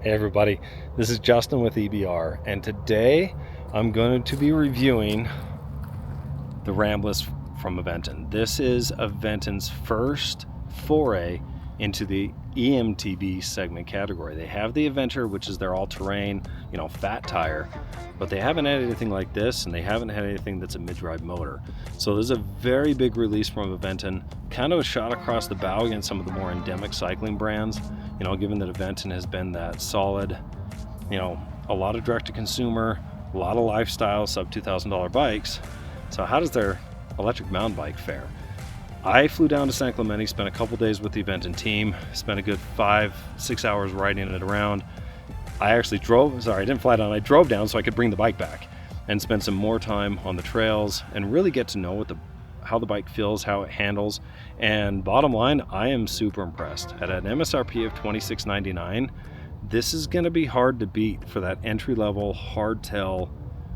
Hey everybody, this is Justin with EBR, and today I'm going to be reviewing the Ramblas from Aventon. This is Aventon's first foray into the eMTB segment category. They have the Aventure, which is their all-terrain, fat tire, but they haven't had anything like this, and they haven't had anything that's a mid-drive motor. So this is a very big release from Aventon, kind of a shot across the bow against some of the more endemic cycling brands. Given that Aventon has been that solid, a lot of direct-to-consumer, a lot of lifestyle sub $2,000 bikes. So how does their electric mountain bike fare? I flew down to San Clemente, spent a couple days with the Aventon team, spent a good 5-6 hours riding it around. I didn't fly down, I drove down so I could bring the bike back and spend some more time on the trails and really get to know how the bike feels, how it handles. And bottom line, I am super impressed. At an MSRP of $26.99, this is going to be hard to beat for that entry-level hardtail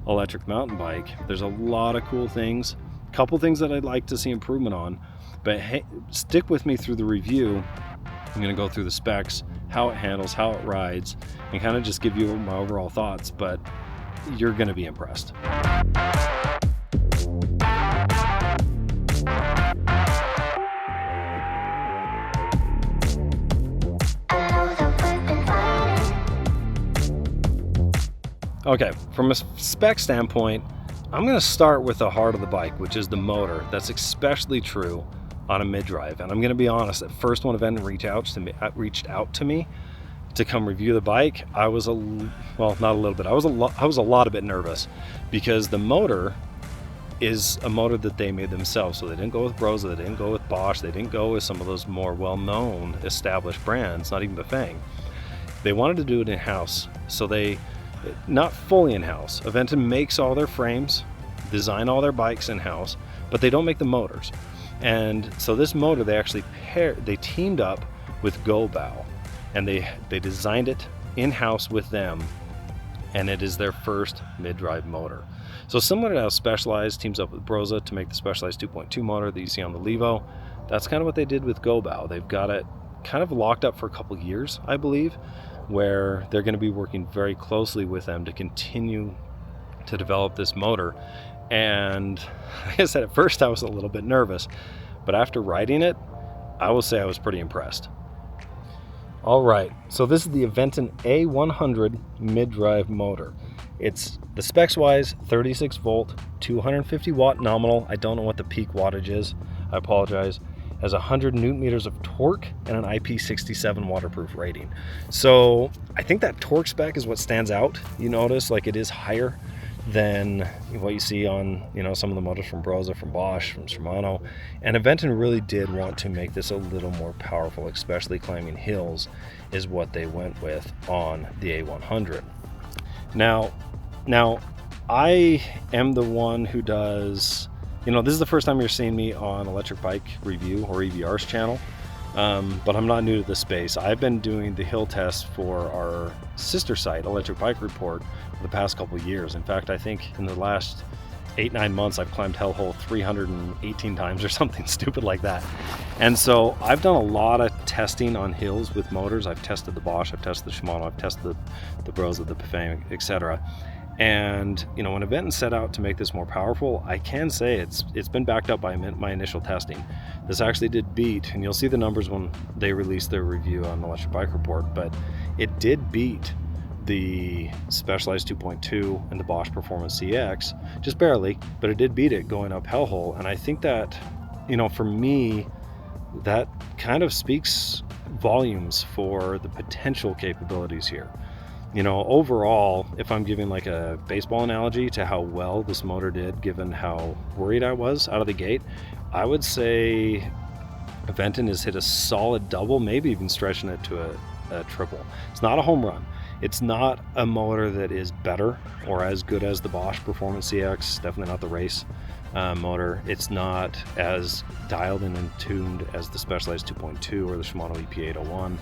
electric mountain bike. There's a lot of cool things, a couple things that I'd like to see improvement on, but hey, stick with me through the review. I'm going to go through the specs, how it handles, how it rides, and kind of just give you my overall thoughts, but you're going to be impressed. Okay, from a spec standpoint, I'm going to start with the heart of the bike, which is the motor. That's especially true on a mid-drive. And I'm going to be honest, at first when Aventon reached out to me to come review the bike, I was a lot bit nervous, because the motor is a motor that they made themselves. So they didn't go with Brose, they didn't go with Bosch, they didn't go with some of those more well-known established brands, not even Bafang. They wanted to do it in-house, so not fully in-house. Aventon makes all their frames, design all their bikes in-house, but they don't make the motors. And so this motor, they teamed up with Gobao, and they designed it in-house with them, and it is their first mid-drive motor. So similar to how Specialized teams up with Brose to make the Specialized 2.2 motor that you see on the Levo, that's kind of what they did with Gobao. They've got it kind of locked up for a couple years, I believe, where they're going to be working very closely with them to continue to develop this motor. And like I said, at first I was a little bit nervous, but after riding it, I will say I was pretty impressed. All right, so this is the Aventon A100 mid-drive motor. It's, the specs wise, 36 volt, 250 watt nominal. I don't know what the peak wattage is, I apologize. Has 100 newton meters of torque and an IP67 waterproof rating. So I think that torque spec is what stands out. You notice, like, it is higher than what you see on, some of the motors from Brose, from Bosch, from Shimano. And Aventon really did want to make this a little more powerful, especially climbing hills, is what they went with on the A100. Now I am the one who does, this is the first time you're seeing me on Electric Bike Review or EBR's channel, but I'm not new to this space. I've been doing the hill tests for our sister site, Electric Bike Report, for the past couple of years. In fact, I think in the last 8-9 months, I've climbed Hellhole 318 times or something stupid like that. And so I've done a lot of testing on hills with motors. I've tested the Bosch, I've tested the Shimano, I've tested the Brose, the Bafang, etc. And when Aventon set out to make this more powerful, I can say it's been backed up by my initial testing. This actually did beat, and you'll see the numbers when they release their review on Electric Bike Report, but it did beat the Specialized 2.2 and the Bosch Performance CX, just barely, but it did beat it going up Hellhole. And I think that, for me, that kind of speaks volumes for the potential capabilities here. Overall, if I'm giving like a baseball analogy to how well this motor did, given how worried I was out of the gate, I would say Aventon has hit a solid double, maybe even stretching it to a triple. It's not a home run. It's not a motor that is better or as good as the Bosch Performance CX, definitely not the race motor. It's not as dialed in and tuned as the Specialized 2.2 or the Shimano EP801.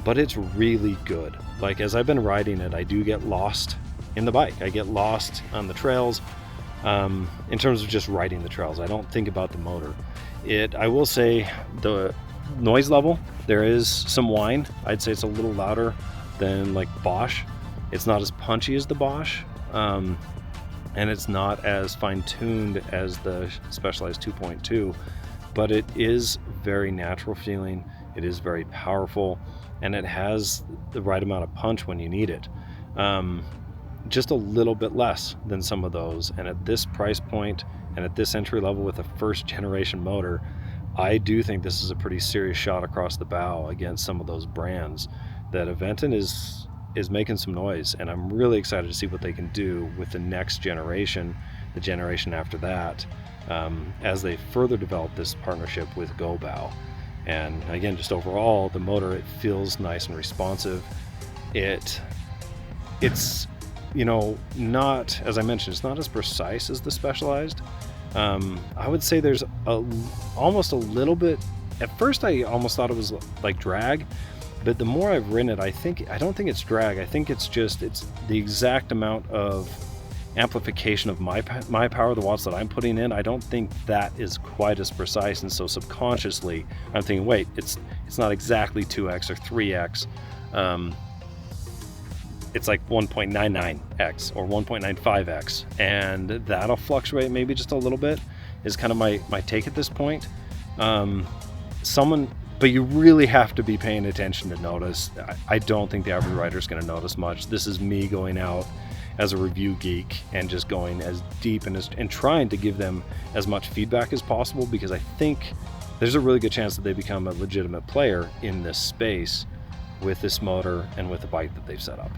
But it's really good. Like, as I've been riding it, I do get lost in the bike. I get lost on the trails. In terms of just riding the trails, I don't think about the motor. I will say the noise level, there is some whine. I'd say it's a little louder than like Bosch. It's not as punchy as the Bosch, and it's not as fine-tuned as the Specialized 2.2, but it is very natural feeling. It is very powerful, and it has the right amount of punch when you need it. Just a little bit less than some of those, and at this price point and at this entry level with a first generation motor, I do think this is a pretty serious shot across the bow against some of those brands. That Aventon is making some noise, and I'm really excited to see what they can do with the next generation, the generation after that, as they further develop this partnership with GoBow. And again, just overall, the motor, it feels nice and responsive. It's not, as I mentioned, it's not as precise as the Specialized. I would say there's almost a little bit. At first, I almost thought it was like drag, but the more I've ridden it, I don't think it's drag. I think it's the exact amount of amplification of my power, the watts that I'm putting in. I don't think that is quite as precise, and so subconsciously, I'm thinking, wait, it's not exactly 2x or 3x. It's like 1.99x or 1.95x, and that'll fluctuate maybe just a little bit, is kind of my take at this point. But you really have to be paying attention to notice. I don't think the average rider is going to notice much. This is me going out as a review geek and just going as deep and trying to give them as much feedback as possible, because I think there's a really good chance that they become a legitimate player in this space with this motor and with the bike that they've set up.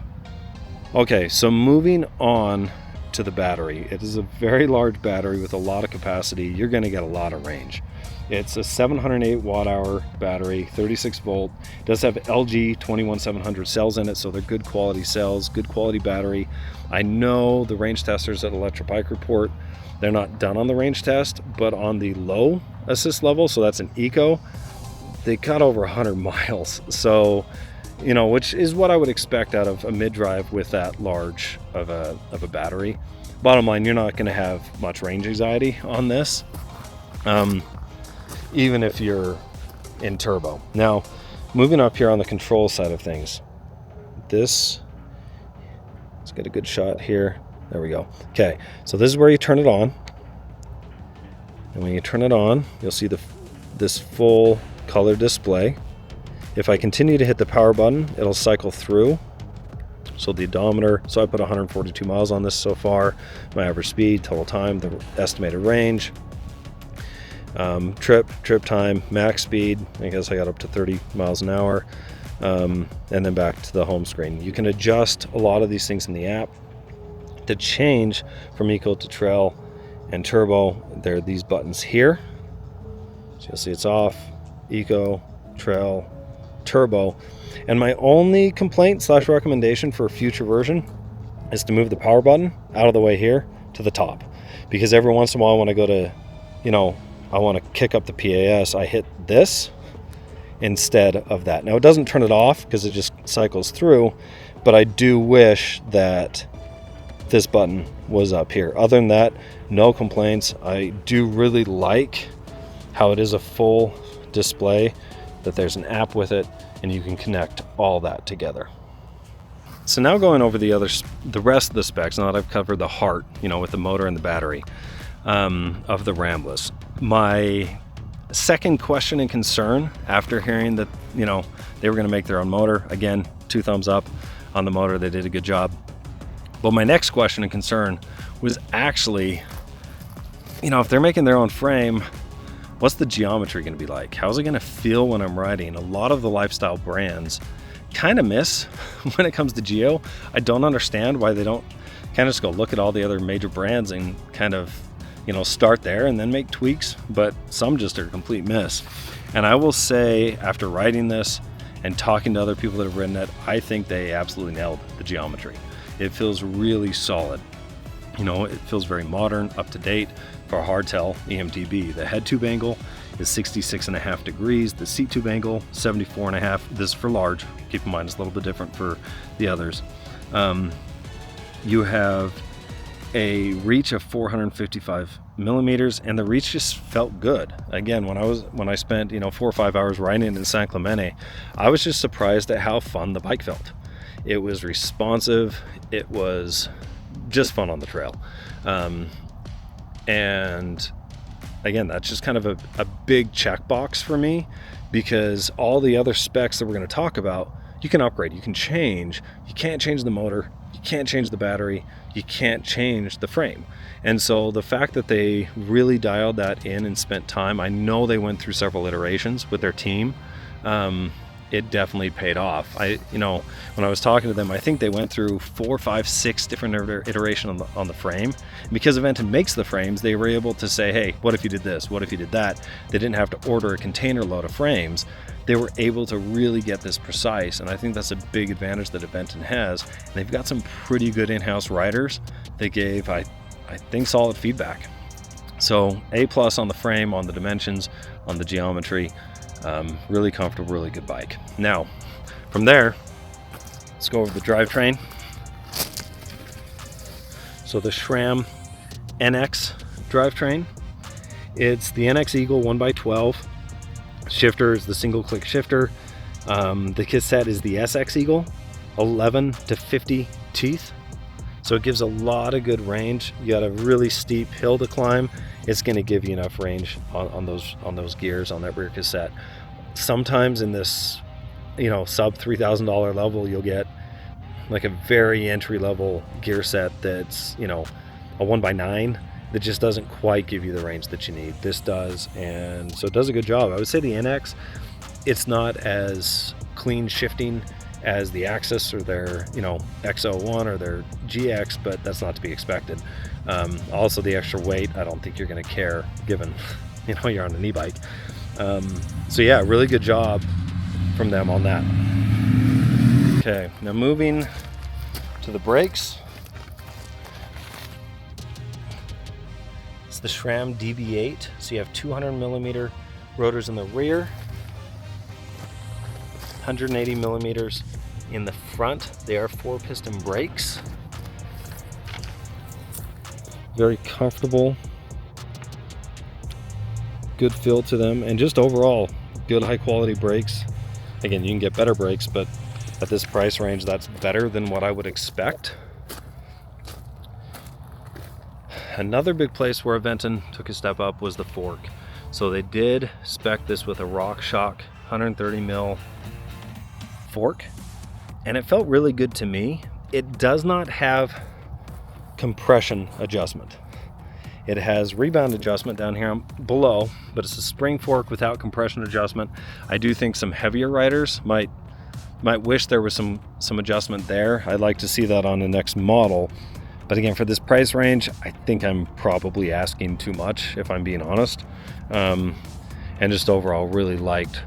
Okay, so moving on to the battery. It is a very large battery with a lot of capacity. You're going to get a lot of range. It's a 708 watt hour battery, 36 volt. It does have LG 21700 cells in it, so they're good quality cells, good quality battery. I know the range testers at Electric Bike Report, they're not done on the range test, but on the low assist level, so that's an eco, they got over 100 miles. So, which is what I would expect out of a mid-drive with that large of a battery. Bottom line, you're not going to have much range anxiety on this, even if you're in turbo. Now, moving up here on the control side of things, let's get a good shot here. There we go. Okay, so this is where you turn it on, and when you turn it on, you'll see this full color display. If I continue to hit the power button, it'll cycle through. So the odometer, so I put 142 miles on this so far, my average speed, total time, the estimated range, trip time, max speed, I guess I got up to 30 miles an hour, and then back to the home screen. You can adjust a lot of these things in the app. To change from eco to trail and turbo, there are these buttons here. So you'll see it's off, eco, trail, turbo. And my only complaint / recommendation for a future version is to move the power button out of the way here to the top, because every once in a while when I go to, I want to kick up the PAS, I hit this instead of that. Now it doesn't turn it off because it just cycles through, but I do wish that this button was up here. Other than that, no complaints. I do really like how it is a full display, that there's an app with it, and you can connect all that together. So now going over the rest of the specs, now that I've covered the heart, with the motor and the battery of the Ramblas. My second question and concern after hearing that, they were going to make their own motor, again, 2 thumbs up on the motor, they did a good job. But my next question and concern was actually, if they're making their own frame, what's the geometry going to be like? How's it going to feel when I'm riding? A lot of the lifestyle brands kind of miss when it comes to geo. I don't understand why they don't kind of just go look at all the other major brands and kind of, start there and then make tweaks, but some just are a complete miss. And I will say, after riding this and talking to other people that have ridden it, I think they absolutely nailed the geometry. It feels really solid. It feels very modern, up to date for a hardtail eMTB. The head tube angle is 66.5 degrees. The seat tube angle, 74.5. This is for large. Keep in mind, it's a little bit different for the others. You have a reach of 455 millimeters, and the reach just felt good. Again, when I spent 4 or 5 hours riding in San Clemente, I was just surprised at how fun the bike felt. It was responsive. It was just fun on the trail. And again, that's just kind of a big checkbox for me, because all the other specs that we're going to talk about, you can upgrade, you can change. You can't change the motor, you can't change the battery, you can't change the frame. And so the fact that they really dialed that in and spent time, I know they went through several iterations with their team. It definitely paid off. When I was talking to them, I think they went through 4, 5, 6 different iterations on the frame. And because Aventon makes the frames, they were able to say, hey, what if you did this? What if you did that? They didn't have to order a container load of frames. They were able to really get this precise, and I think that's a big advantage that Aventon has. And they've got some pretty good in-house riders that gave, I think, solid feedback. So A+ on the frame, on the dimensions, on the geometry. Really comfortable, really good bike. Now, from there, let's go over the drivetrain. So the SRAM NX drivetrain. It's the NX Eagle 1x12. Shifter is the single click shifter. The cassette is the SX Eagle 11 to 50 teeth. So it gives a lot of good range. You got a really steep hill to climb. It's going to give you enough range on those gears on that rear cassette. Sometimes in this, sub $3,000 level, you'll get like a very entry level gear set that's, a 1x9 that just doesn't quite give you the range that you need. This does, and so it does a good job. I would say the NX, it's not as clean shifting as the Axis or their X01 or their GX, but that's not to be expected. Also the extra weight, I don't think you're going to care, given you're on an e-bike. So yeah, really good job from them on that. Okay, now moving to the brakes. It's the SRAM DB8. So you have 200mm rotors in the rear, 180 millimeters in the front. They are 4-piston brakes. Very comfortable, good feel to them, and just overall good high quality brakes. Again, you can get better brakes, but at this price range, that's better than what I would expect. Another big place where Aventon took a step up was the fork. So they did spec this with a RockShox 130mm fork, and it felt really good to me. It does not have compression adjustment. It has rebound adjustment down here below, but it's a spring fork without compression adjustment. I do think some heavier riders might wish there was some adjustment there. I'd like to see that on the next model. But again, for this price range, I think I'm probably asking too much, if I'm being honest. And just overall really liked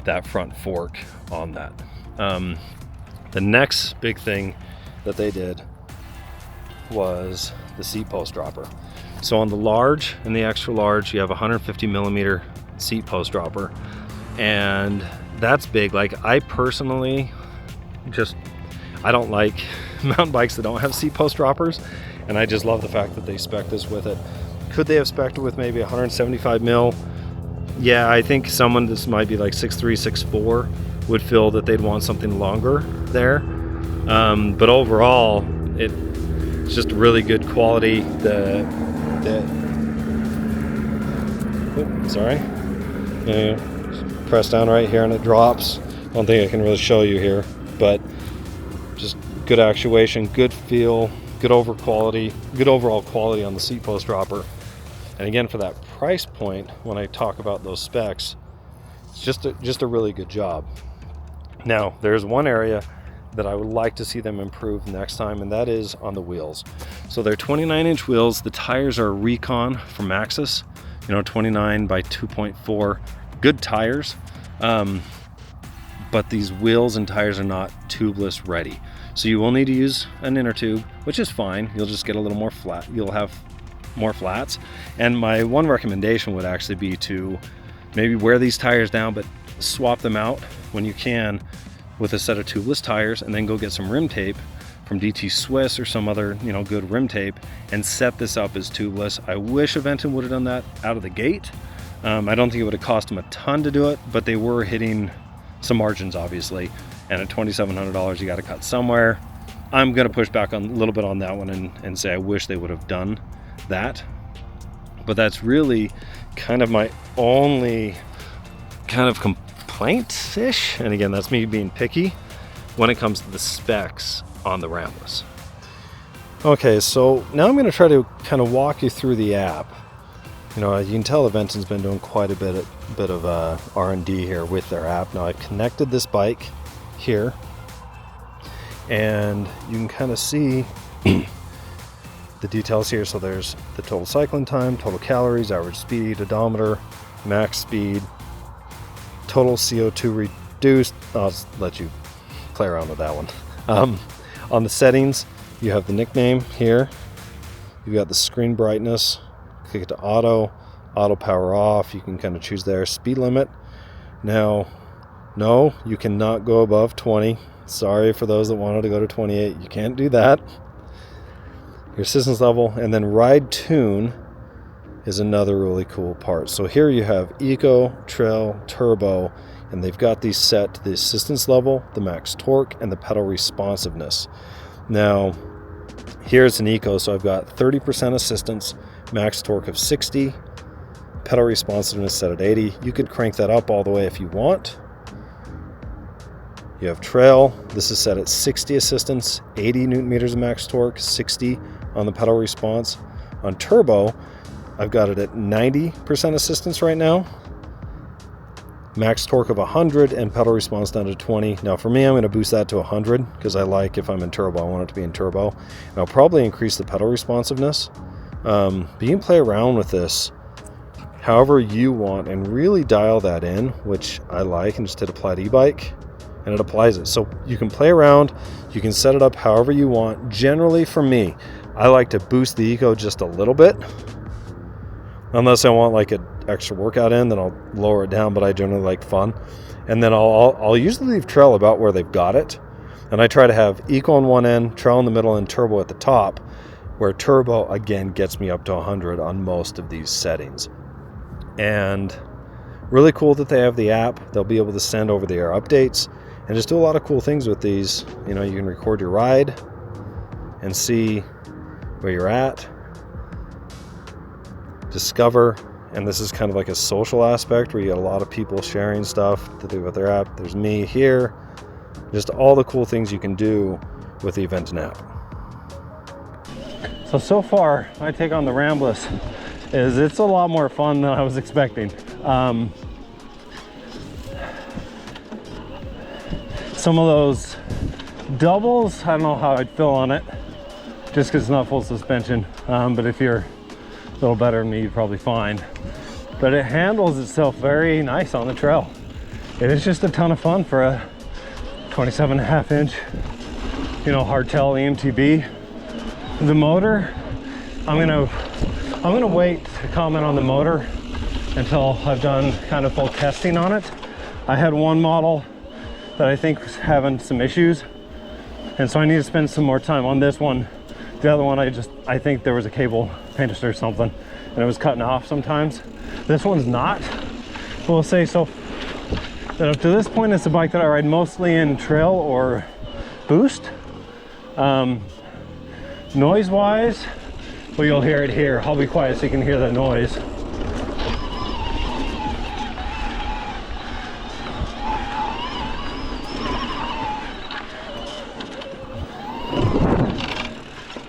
that front fork on that. The next big thing that they did was the seat post dropper. So on the large and the extra large, you have 150mm seat post dropper, and that's big. Like, I personally I don't like mountain bikes that don't have seat post droppers, and I just love the fact that they spec this with it. Could they have spec'd it with maybe 175mm? Yeah, I think someone this might be like 6'3", 6'4" would feel that they'd want something longer there. But overall, it's just really good quality. Press down right here and it drops. I don't think I can really show you here, but just good actuation, good feel, good overall quality on the seat post dropper. And again, for that price point, when I talk about those specs, it's just a really good job. Now, there's one area that I would like to see them improve next time, and that is on the wheels. So they're 29-inch wheels. The tires are Recon from Maxxis, 29 by 2.4, good tires. But these wheels and tires are not tubeless ready. So you will need to use an inner tube, which is fine. You'll just get a little more flat. You'll have more flats. And my one recommendation would actually be to maybe wear these tires down, but swap them out when you can with a set of tubeless tires, and then go get some rim tape from DT Swiss or some other good rim tape and set this up as tubeless. I wish Aventon would have done that out of the gate. I don't think it would have cost them a ton to do it, but they were hitting some margins obviously, and at $2,700 you got to cut somewhere. I'm going to push back on a little bit on that one and say I wish they would have done that. But that's really kind of my only kind of complaint-ish, and again, that's me being picky when it comes to the specs on the Ramblas. Okay, so now I'm going to try to kind of walk you through the app. You know, you can tell Aventon's been doing quite a bit of R&D here with their app. Now I've connected this bike here, and you can kind of see the details here. So there's the total cycling time, total calories, average speed, odometer, max speed, total CO2 reduced. I'll just let you play around with that one. On the settings, you have the nickname here. You've got the screen brightness. Click it to auto power off. You can kind of choose there. Speed limit. Now, no, you cannot go above 20. Sorry for those that wanted to go to 28. You can't do that. Your assistance level, and then ride tune is another really cool part. So here you have Eco, Trail, Turbo, and they've got these set to the assistance level, the max torque, and the pedal responsiveness. Now, here's an Eco, so I've got 30% assistance, max torque of 60, pedal responsiveness set at 80. You could crank that up all the way if you want. You have Trail. This is set at 60 assistance, 80 Newton meters of max torque, 60 on the pedal response. On Turbo, I've got it at 90% assistance right now, max torque of 100, and pedal response down to 20. Now for me, I'm going to boost that to 100 because I like, if I'm in Turbo, I want it to be in Turbo. And I'll probably increase the pedal responsiveness. But you can play around with this however you want and really dial that in, which I like, and just hit apply to e-bike, and it applies it. So you can play around, you can set it up however you want. Generally for me, I like to boost the Eco just a little bit. Unless I want like an extra workout in, then I'll lower it down, but I generally like fun. And then I'll usually leave Trail about where they've got it. And I try to have Eco on one end, Trail in the middle, and Turbo at the top, where Turbo again gets me up to 100 on most of these settings. And really cool that they have the app. They'll be able to send over the air updates and just do a lot of cool things with these. You know, you can record your ride and see where you're at, discover, and this is kind of like a social aspect where you get a lot of people sharing stuff to do with their app. There's me here, just all the cool things you can do with the Aventon app. So far, my take on the Ramblas is it's a lot more fun than I was expecting. Some of those doubles, I don't know how I'd feel on it, just because it's not full suspension. But if you're a little better than me, you'd probably find. But it handles itself very nice on the trail. It is just a ton of fun for a 27.5 inch, you know, hardtail eMTB. The motor, I'm gonna wait to comment on the motor until I've done kind of full testing on it. I had one model that I think was having some issues, and so I need to spend some more time on this one. The other one, I think there was a cable pinch or something, and it was cutting off sometimes. This one's not. We'll say so that up to this point, it's a bike that I ride mostly in trail or boost. Noise wise, well, you'll hear it here. I'll be quiet so you can hear that noise.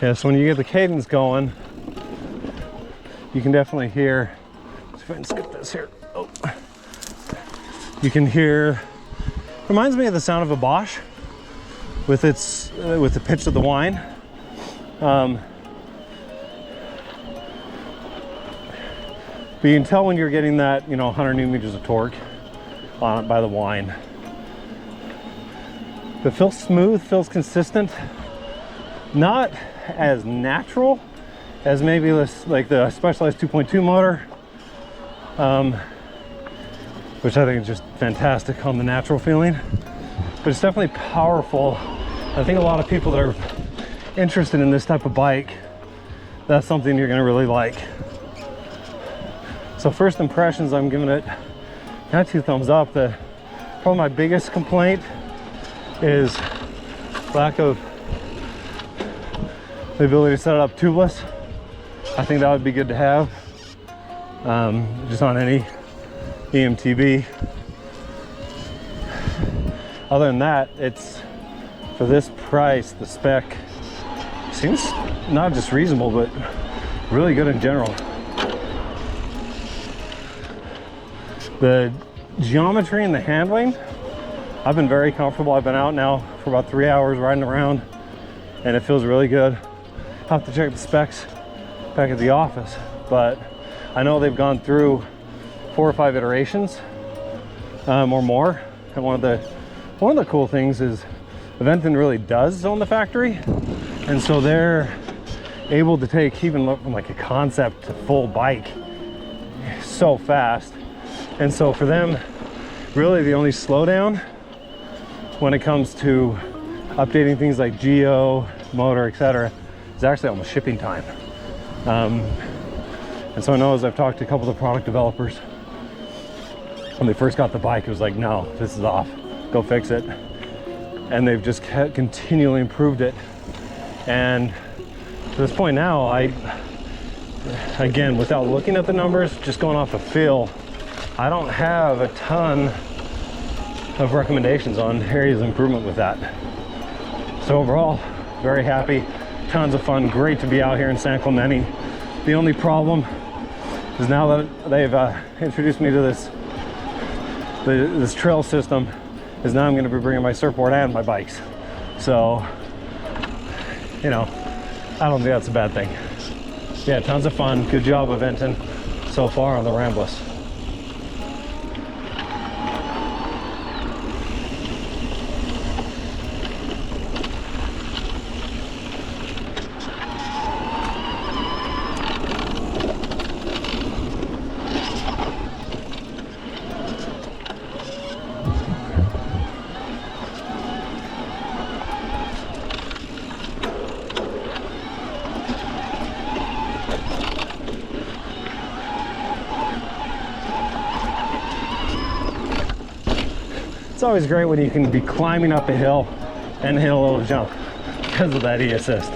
Yeah, so when you get the cadence going, you can definitely hear, let's see if I can skip this here. Oh. You can hear, reminds me of the sound of a Bosch with the pitch of the whine. But you can tell when you're getting that, you know, 100 Newton meters of torque on it by the whine. It feels smooth, feels consistent, not as natural as maybe this, like the Specialized 2.2 motor, which I think is just fantastic on the natural feeling, but it's definitely powerful. I think a lot of people that are interested in this type of bike, that's something you're going to really like. So first impressions, I'm giving it kind of 2 thumbs up. Probably my biggest complaint is lack of the ability to set it up tubeless. I think that would be good to have, just on any eMTB. Other than that, it's, for this price, the spec seems not just reasonable, but really good in general. The geometry and the handling, I've been very comfortable. I've been out now for about 3 hours riding around, and it feels really good. I'll have to check the specs back at the office, but I know they've gone through 4 or 5 iterations or more. And one of the cool things is Aventon really does own the factory, and so they're able to take even from like a concept to full bike so fast. And so for them, really the only slowdown when it comes to updating things like geo, motor, etc., is actually on the shipping time. And so I know, as I've talked to a couple of the product developers, when they first got the bike, it was like, no, this is off, go fix it. And they've just continually improved it. And to this point now, again, without looking at the numbers, just going off a feel, I don't have a ton of recommendations on areas of improvement with that. So overall, very happy, tons of fun, great to be out here in San Clemente. The only problem is now that they've introduced me to this trail system, is now I'm going to be bringing my surfboard and my bikes. So, you know, I don't think that's a bad thing. Yeah, tons of fun. Good job, Aventon, so far on the Ramblas. It's always great when you can be climbing up a hill and hit a little jump because of that e-assist.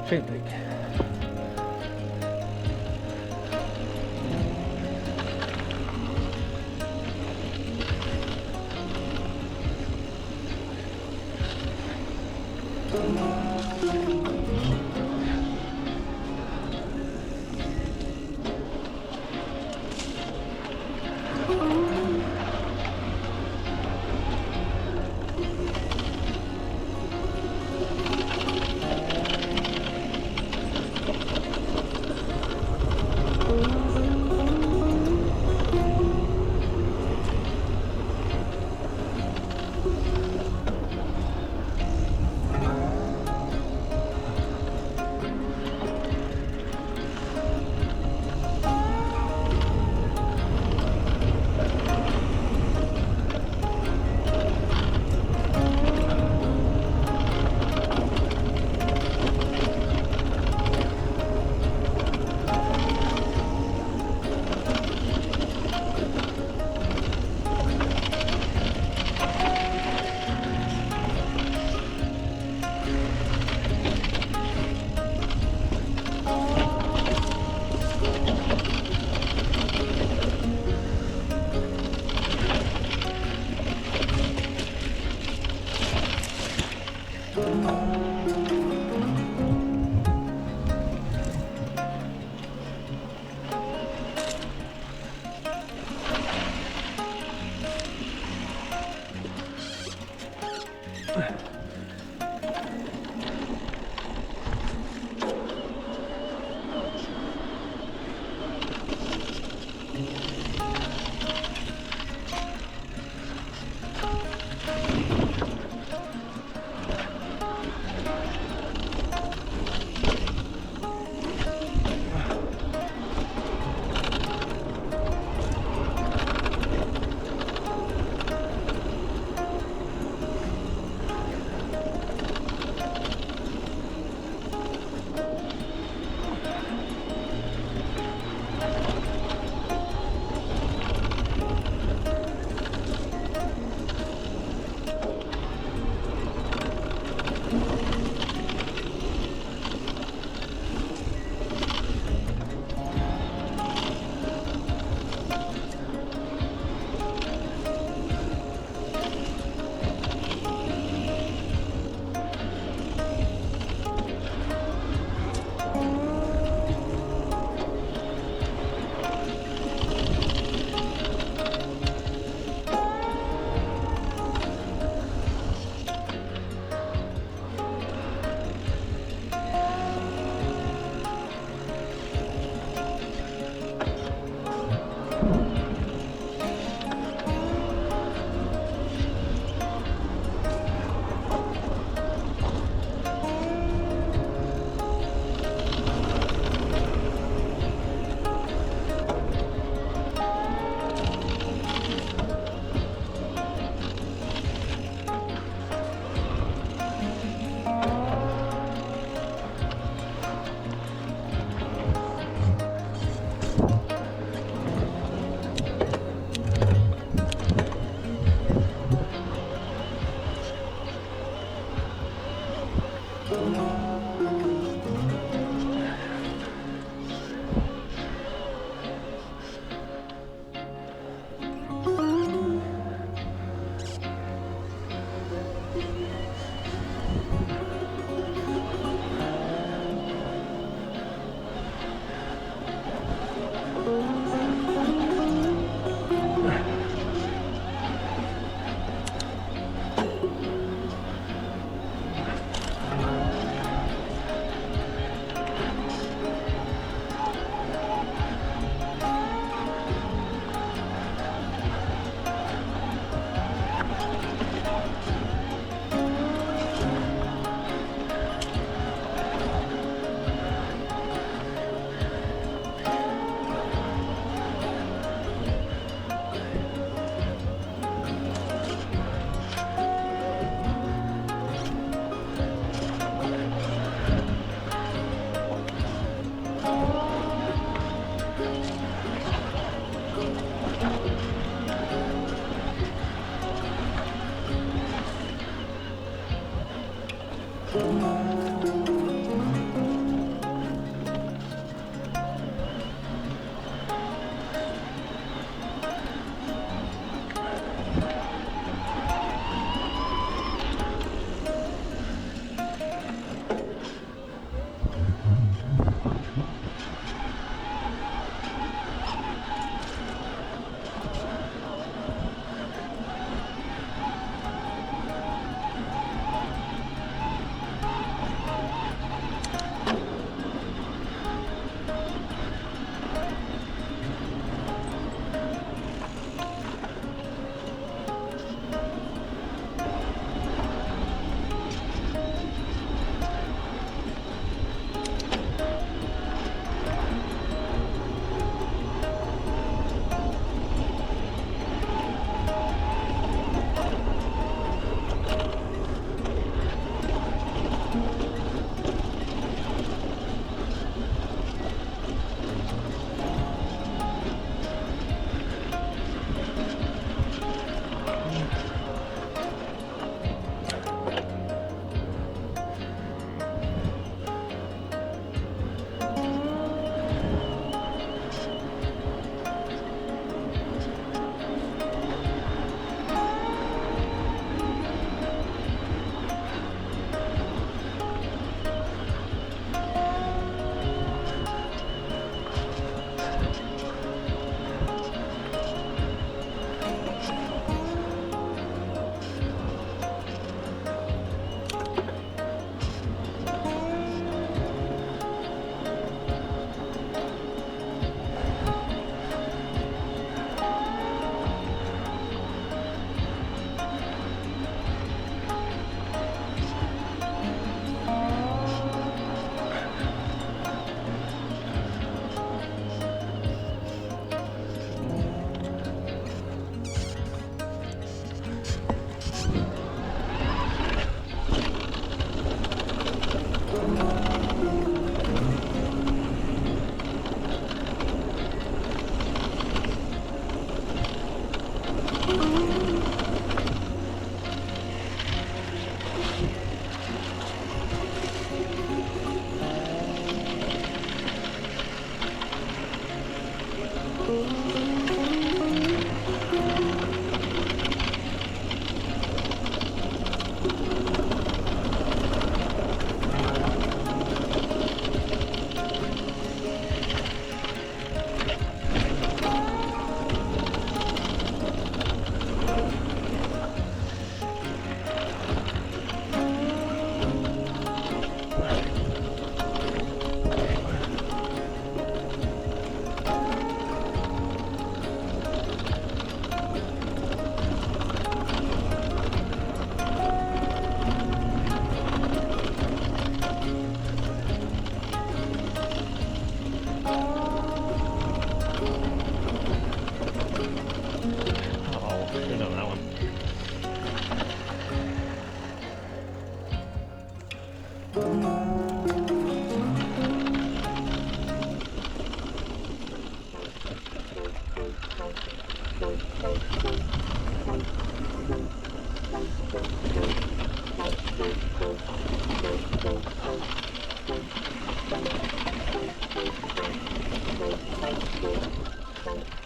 Shape big.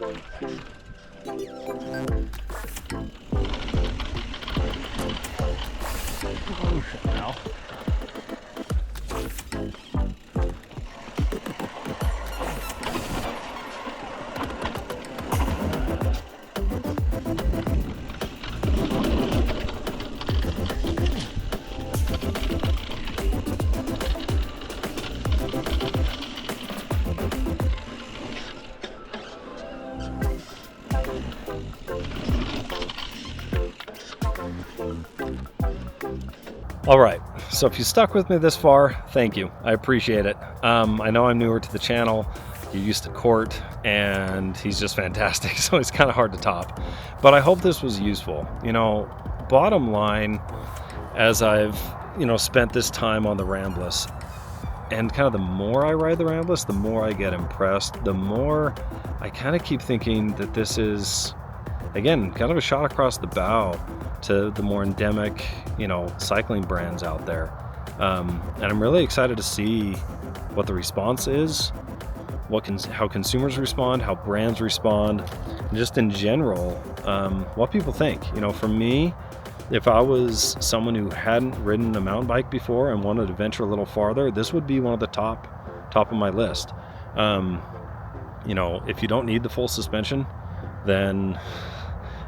Oh shit now. All right, so if you stuck with me this far, thank you. I appreciate it. I know I'm newer to the channel. You're used to Court, and he's just fantastic, so it's kind of hard to top. But I hope this was useful. You know, bottom line, as I've, you know, spent this time on the Ramblas, and kind of the more I ride the Ramblas, the more I get impressed, the more I kind of keep thinking that this is, again, kind of a shot across the bow to the more endemic, you know, cycling brands out there. And I'm really excited to see what the response is, how consumers respond, how brands respond, and just in general, what people think. You know, for me, if I was someone who hadn't ridden a mountain bike before and wanted to venture a little farther, this would be one of the top of my list. You know, if you don't need the full suspension, then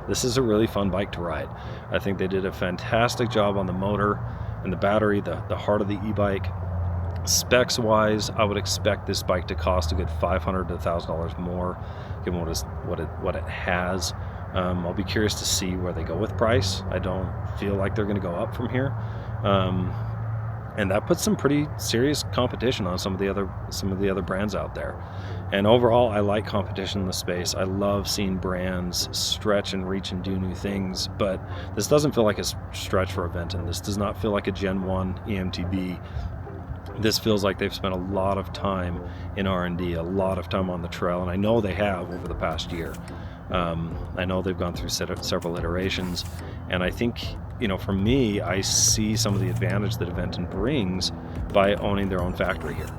this is a really fun bike to ride. I think they did a fantastic job on the motor and the battery, the heart of the e-bike. Specs wise, I would expect this bike to cost a good $500 to $1,000 more, given what it has. I'll be curious to see where they go with price. I don't feel like they're going to go up from here, and that puts some pretty serious competition on some of the other brands out there. And overall, I like competition in the space. I love seeing brands stretch and reach and do new things, but this doesn't feel like a stretch for Aventon. This does not feel like a Gen 1 eMTB. This feels like they've spent a lot of time in R&D, a lot of time on the trail, and I know they have over the past year. I know they've gone through several iterations, and I think, you know, for me, I see some of the advantage that Aventon brings by owning their own factory here.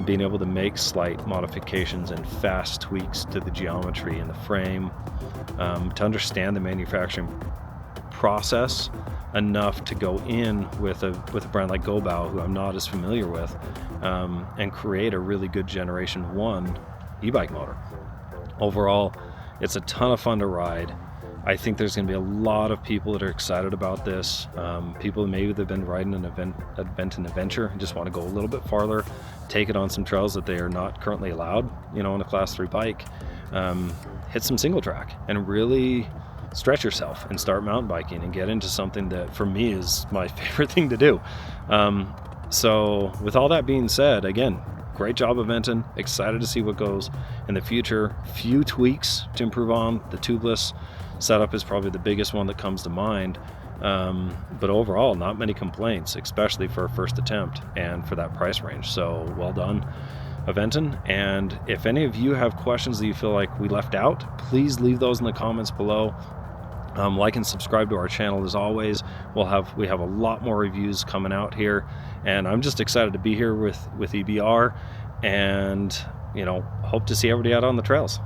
Being able to make slight modifications and fast tweaks to the geometry and the frame, to understand the manufacturing process enough to go in with a brand like Gobao, who I'm not as familiar with, and create a really good Generation 1 e-bike motor. Overall, it's a ton of fun to ride. I think there's going to be a lot of people that are excited about this. People maybe they've been riding an Aventon Adventure and just want to go a little bit farther, take it on some trails that they are not currently allowed, you know, on a Class 3 bike. Hit some single track and really stretch yourself and start mountain biking and get into something that for me is my favorite thing to do. So with all that being said, again, great job, Aventon. Excited to see what goes in the future. Few tweaks to improve on. The tubeless setup is probably the biggest one that comes to mind. But overall, not many complaints, especially for a first attempt and for that price range. So well done, Aventon. And if any of you have questions that you feel like we left out, please leave those in the comments below. Like and subscribe to our channel as always. We have a lot more reviews coming out here, and I'm just excited to be here with EBR, and you know, hope to see everybody out on the trails.